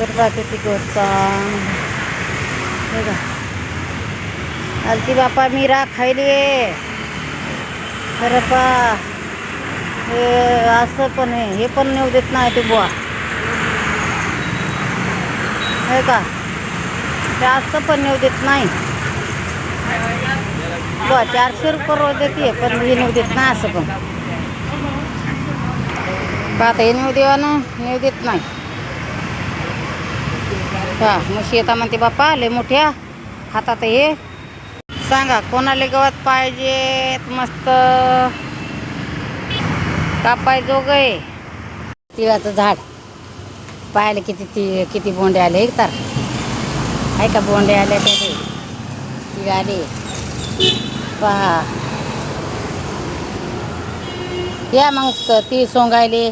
राहते ती गोचा बघा. आलती बापा मीरा खायली तर पा हे असं पण आहे, हे पण नेऊ देत नाही ते बुवा हे का, ते असं पण नेऊ देत नाही बुवा. 400 रुपये रोज देते पण हे नेऊ देत नाही असं पण. आता हे नेऊ देवा ना, नेऊ देत नाही हा. म्हशी येता म्हणते बाप्पा लय मोठ्या हातात. हे सांगा कोणाला गवत पाहिजेत मस्त कापाय जोग आहे. तिळाचं झाड पाहायला किती बोंडे आले तर आहे का, बोंडे आले त्याचे तिळ आले पहा. या मग तीळ सोंगायले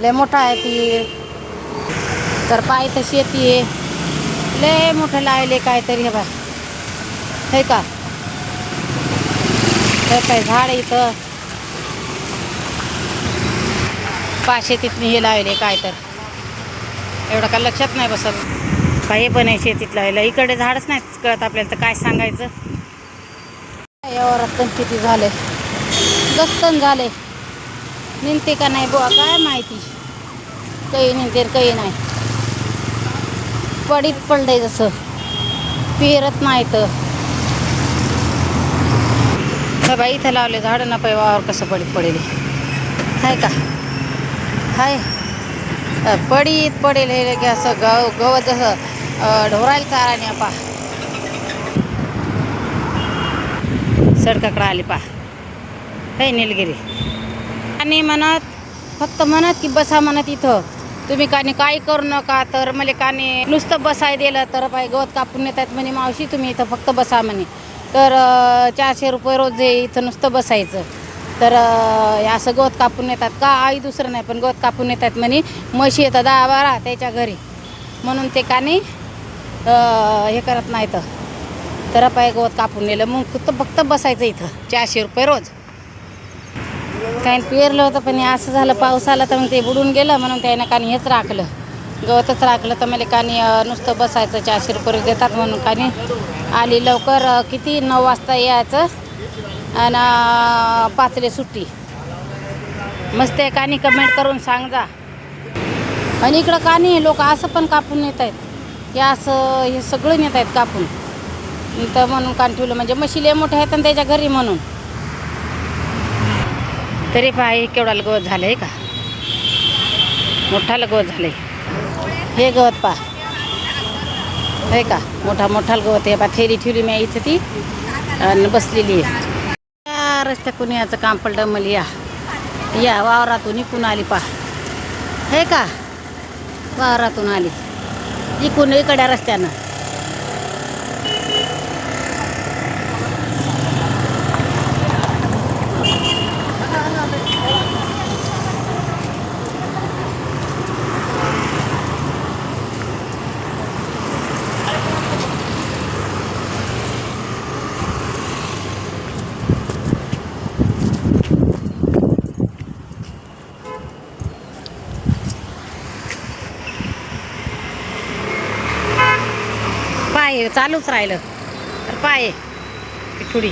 लय मोठा आहे तीळ तर पाय तशी येते लय मोठं लावले काहीतरी. हे बा हे का, तर काय झाड इथं पाचशे तिथून हे लावले काय तर एवढं काय लक्षात नाही बसत. काही पण आहे शेतीत लावलं, इकडे झाडच नाही कळत आपल्याला तर काय सांगायचं. यावर किती झाले गस्तन झाले, निघते का नाही बुवा काय माहिती. काही निघते काही नाही, पडीत पडलंय जसं पेरत नाही तर. बाई इथं लावले झाडं ना पाय वावर कसं पडीत पडेल आहे का, हाय पडीत पडेल हे की असं गवत जसं ढोरायला चारा नाही पा. सडकाकडं आली पा हे निलगिरी. आणि म्हणत फक्त म्हणत की बसा म्हणत इथं तुम्ही कानी काही करू नका. तर मला कानी नुसतं बसाय दिलं तर पाय गवत कापून नेतात म्हणे मावशी तुम्ही इथं फक्त बसा म्हणे. तर 400 रुपये रोज आहे इथं नुसतं बसायचं. तर असं गवत कापून नेतात का आई, दुसरं नाही पण गवत कापून नेतात म्हणे. म्हशी येतात 10-12 त्याच्या घरी म्हणून ते कानी हे करत नाही. तर पाय गवत कापून नेलं मग फक्त बसायचं इथं 400 रुपये रोज. काही पेरलं होतं पण असं झालं पाऊस आला तर मग ते बुडून गेलं म्हणून त्यानं कानी हेच राखलं, गवतच राखलं. तर मला कानी नुसतं बसायचं 400 रुपये देतात म्हणून कानी आली लवकर. किती 9 वाजता यायचं आणि 5ला सुट्टी. मस्त आहे कानी, कमेंट करून सांग जा. आणि इकडं कानी लोक असं पण कापून नेत आहेत, हे असं हे सगळं नेत आहेत कापून. तर म्हणून कान ठेवलं म्हणजे म्हशीले मोठे आहेत आणि त्याच्या घरी म्हणून. तरी पाय केवढा गवत झालं आहे का, मोठा गवत झालंय हे गवत पा आहे का, मोठा गवत आहे. बा थैली ठेवली मी इथं ती आणि बसलेली आहे. रस्त्या कुणी याचं काम पडलं मला या वावरातून इकून आली पा हे का, वावरातून आली इकून इकड्या रस्त्यानं. पाय चालूच राहिलं तर पाय थोडी